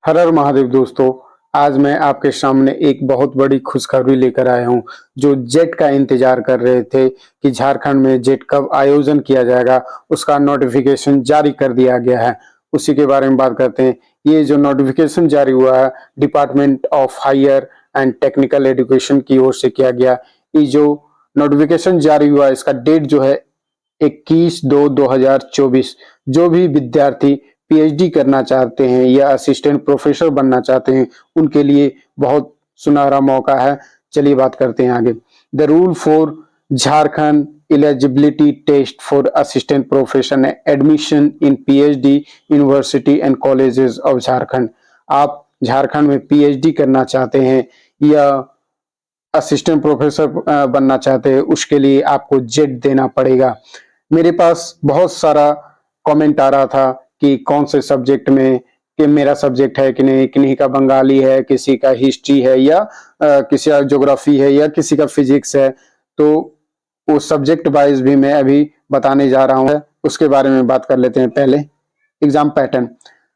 हर हर महादेव दोस्तों। आज मैं आपके सामने एक बहुत बड़ी खुशखबरी लेकर आया हूं। जो जेट का इंतजार कर रहे थे कि झारखंड में जेट कब आयोजन किया जाएगा, उसका नोटिफिकेशन जारी कर दिया गया है। उसी के बारे में बात करते हैं। ये जो नोटिफिकेशन जारी हुआ है, department of higher and technical education की ओर से किया गया। ये जो नोटिफिकेशन जारी हुआ, इसका डेट जो है 21/2/2024। जो भी विद्यार्थी पीएचडी करना चाहते हैं या असिस्टेंट प्रोफेसर बनना चाहते हैं, उनके लिए बहुत सुनहरा मौका है। चलिए बात करते हैं आगे। The rule for Jharkhand eligibility test for assistant profession admission in PhD university and colleges of Jharkhand. आप झारखंड में पीएचडी करना चाहते हैं या असिस्टेंट प्रोफेसर बनना चाहते हैं, उसके लिए आपको जेट देना पड़ेगा। मेरे पास बहुत सारा कमेंट आ रहा था कि कौन से सब्जेक्ट में, कि मेरा सब्जेक्ट है कि नहीं, किन्हीं का बंगाली है, किसी का हिस्ट्री है या किसी का ज्योग्राफी है या किसी का फिजिक्स है। तो वो सब्जेक्ट वाइज भी मैं अभी बताने जा रहा हूँ। उसके बारे में बात कर लेते हैं। पहले एग्जाम पैटर्न,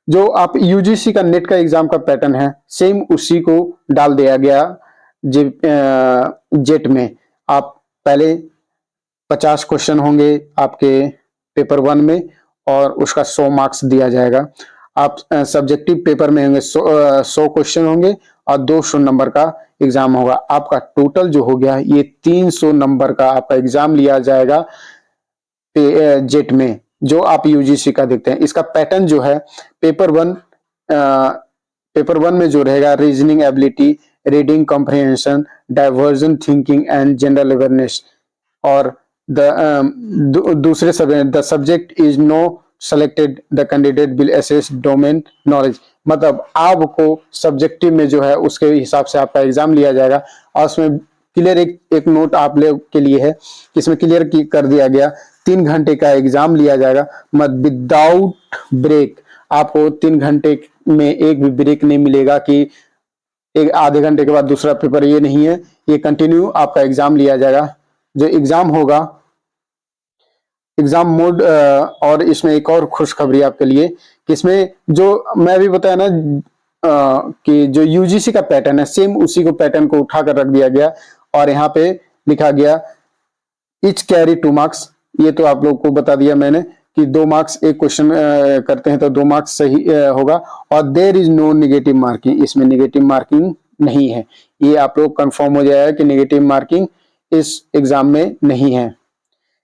जो आप यूजीसी का नेट का एग्जाम का पैटर्न है, सेम उसी को डाल दिया गया जेट में। आप पहले 50 क्वेश्चन होंगे आपके पेपर 1 में और उसका 100 मार्क्स दिया जाएगा। आप सब्जेक्टिव पेपर में होंगे 100 क्वेश्चन होंगे और 200 नंबर का एग्जाम होगा। आपका टोटल जो हो गया ये 300 नंबर का आपका एग्जाम लिया जाएगा जेट में, जो आप यूजीसी का देखते हैं। इसका पैटर्न जो है, पेपर वन में जो रहेगा reasoning ability, reading comprehension, diversion thinking and general awareness. और दूसरे subject, the subject is no selected, the candidate will assess domain knowledge. मतलब आपको सब्जेक्टिव में जो है उसके हिसाब से आपका एग्जाम लिया जाएगा। और उसमें क्लियर एक नोट आप लोग के लिए है, इसमें क्लियर कर दिया गया 3 घंटे का एग्जाम लिया जाएगा, मत विदाउट ब्रेक। आपको 3 घंटे में एक भी ब्रेक नहीं मिलेगा कि एक आधे घंटे के बाद दूसरा पेपर, ये नहीं है। ये कंटिन्यू आपका एग्जाम लिया जाएगा। जो एग्जाम होगा, एग्जाम मोड। और इसमें एक और खुशखबरी आपके लिए कि इसमें जो मैं अभी बताया ना कि जो यूजीसी का पैटर्न है, सेम उसी को पैटर्न को उठाकर रख दिया गया और यहाँ पे लिखा गया इच कैरी 2 मार्क्स। ये तो आप लोग को बता दिया मैंने कि 2 मार्क्स एक क्वेश्चन करते हैं तो 2 मार्क्स सही होगा। और there is no negative marking, इसमें नेगेटिव मार्किंग नहीं है। ये आप लोग कंफर्म हो जाएगा कि नेगेटिव मार्किंग इस एग्जाम में नहीं है।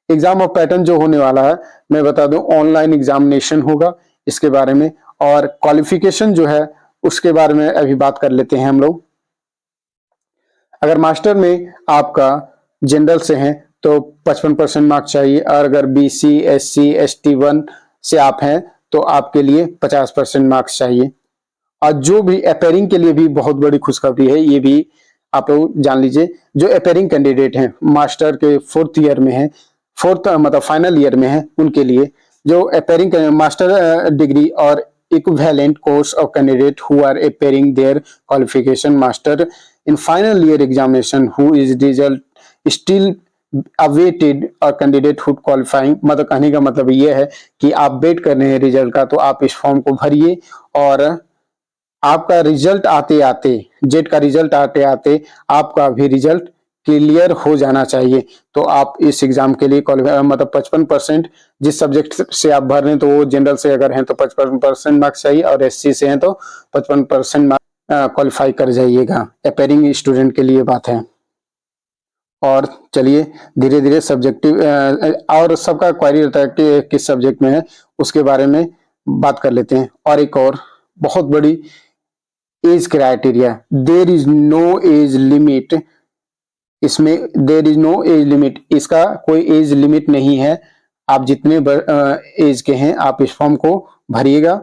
एग्जाम ऑफ पैटर्न जो होने वाला है, मैं बता दूं, ऑनलाइन एग्जामिनेशन होगा इसके बारे में। और क्वालिफिकेशन जो है उसके बारे में अभी बात कर लेते हैं हम लोग। अगर मास्टर में आपका जनरल से हैं तो 55% मार्क्स चाहिए, और अगर बीसी एससी एसटी 1 से आप हैं तो आपके लिए 50% मार्क्स चाहिए। और जो भी अपेयरिंग के लिए भी बहुत बड़ी खुशखबरी है, ये भी आप लोग जान लीजिए। जो अपेयरिंग कैंडिडेट हैं, मास्टर के 4th ईयर में है, 4th मतलब फाइनल ईयर में है, उनके लिए जो अपेयरिंग मास्टर डिग्री और equivalent course of candidate who are appearing their qualification master in final year examination who is result still awaited or candidate who qualifying। मतलब कहने का मतलब ये है कि आप वेट कर रहे हैं रिजल्ट का, तो आप इस फॉर्म को भरिए। और आपका रिजल्ट आते आते, जेट का रिजल्ट आते आते आपका भी रिजल्ट क्लियर हो जाना चाहिए। तो आप इस एग्जाम के लिए मतलब 55% जिस सब्जेक्ट से आप भर रहे हैं, तो वो जनरल से अगर हैं तो 55% मार्क्स चाहिए, और एससी से हैं तो 55% मार्क्स क्वालिफाई कर जाइएगा। अपेयरिंग स्टूडेंट के लिए बात है। और चलिए धीरे धीरे सब्जेक्टिव और सबका क्वेरी रहता है कि किस सब्जेक्ट में है, उसके बारे में बात कर लेते हैं। और एक और बहुत बड़ी age criteria, there is no age limit. इसमें there is no age limit, इसका कोई एज लिमिट नहीं है। आप जितने एज के हैं आप इस फॉर्म को भरिएगा।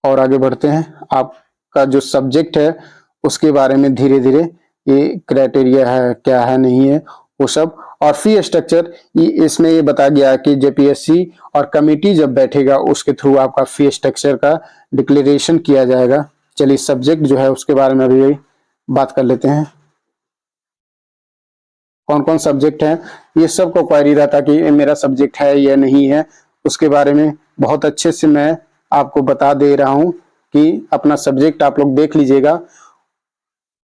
और आगे बढ़ते हैं। आपका जो सब्जेक्ट है उसके बारे में धीरे धीरे, ये क्राइटेरिया है क्या है नहीं है वो सब। और फी स्ट्रक्चर, इसमें ये बताया गया कि जेपीएससी और कमेटी जब बैठेगा उसके थ्रू आपका फी स्ट्रक्चर का डिक्लेरेशन किया जाएगा। चलिए सब्जेक्ट जो है उसके बारे में अभी बात कर लेते हैं। कौन कौन सब्जेक्ट है, ये सब को क्वेरी रहता कि मेरा सब्जेक्ट है या नहीं है, उसके बारे में बहुत अच्छे से मैं आपको बता दे रहा हूं। कि अपना सब्जेक्ट आप लोग देख लीजिएगा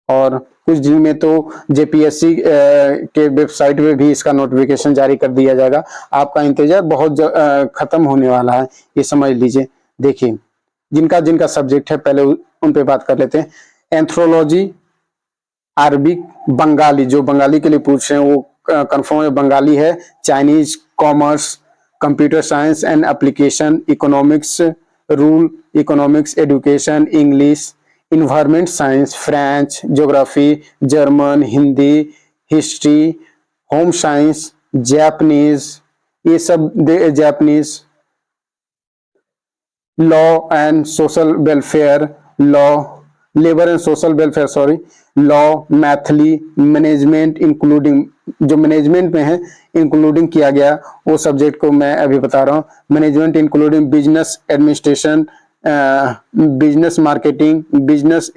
और कुछ दिन में तो जेपीएससी के वेबसाइट पे भी इसका नोटिफिकेशन जारी कर दिया जाएगा। आपका इंतजार बहुत खत्म होने वाला है, ये समझ लीजिए। देखिए जिनका जिनका सब्जेक्ट है पहले उन पे बात कर लेते हैं। एंथ्रोलॉजी, अरबिक, बंगाली, जो बंगाली के लिए पूछ रहे हैं वो कंफर्म है बंगाली है। Chinese, commerce, computer science and application, economics, rule economics, education, English, environment science, French, geography, German, Hindi, history, home science, Japanese, ये सब Japanese, law and social welfare, law, labour and social welfare sorry, law, Maithili, management including, जो management में है including किया गया वो subject को मैं अभी बता रहा हूँ। Management including business administration, business marketing, business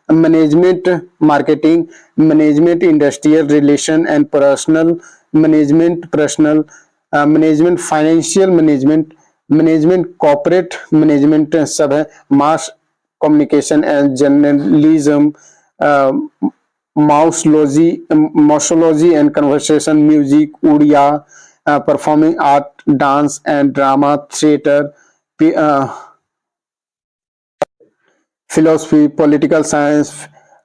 management marketing, management industrial relation and personal management, personal management, financial management, management corporate management सब है। Mass communication and journalism, museology and conversation, music, Odia, performing art, dance and drama, theatre, philosophy, political science,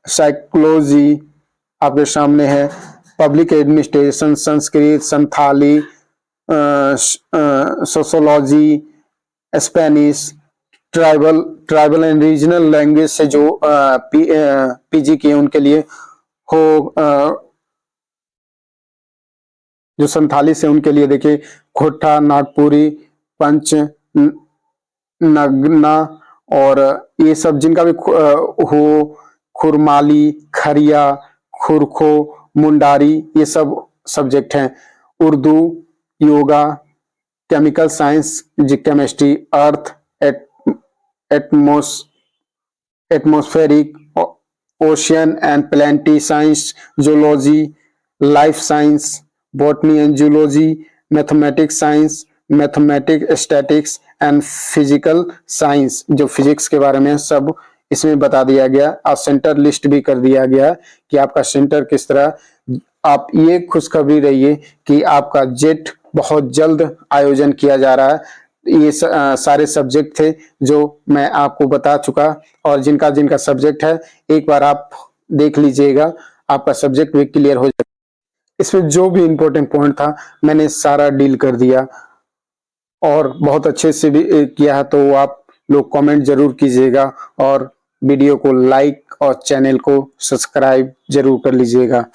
psychology आपके सामने है। Public administration, Sanskrit, Santali, sociology, Spanish, tribal and regional language से जो PG किए उनके लिए हो, जो संथाली से उनके लिए देखिए खोटा, नागपुरी, पंच नगना और ये सब जिनका भी हो, खुरमाली, खरिया, खुरखो, मुंडारी, ये सब सब्जेक्ट हैं। Urdu, yoga, chemical science, chemistry, earth, atmospheric, ocean and Plantae science, zoology, life science, botany and zoology, mathematics science, mathematic statics and physical science, जो फिजिक्स के बारे में सब इसमें बता दिया गया। और सेंटर लिस्ट भी कर दिया गया कि आपका सेंटर किस तरह। आप ये खुशखबरी रहिए कि आपका जेट बहुत जल्द आयोजन किया जा रहा है। ये सारे सब्जेक्ट थे जो मैं आपको बता चुका और जिनका जिनका सब्जेक्ट है एक बार आप देख लीजिएगा, आपका सब्जेक्ट भी क्लियर हो जाएगा। इसमें जो भी इंपॉर्टेंट पॉइंट था मैंने सारा डील कर दिया और बहुत अच्छे से भी किया है, तो आप लोग कमेंट जरूर कीजिएगा और वीडियो को लाइक और चैनल को सब्सक्राइब जरूर कर लीजिएगा।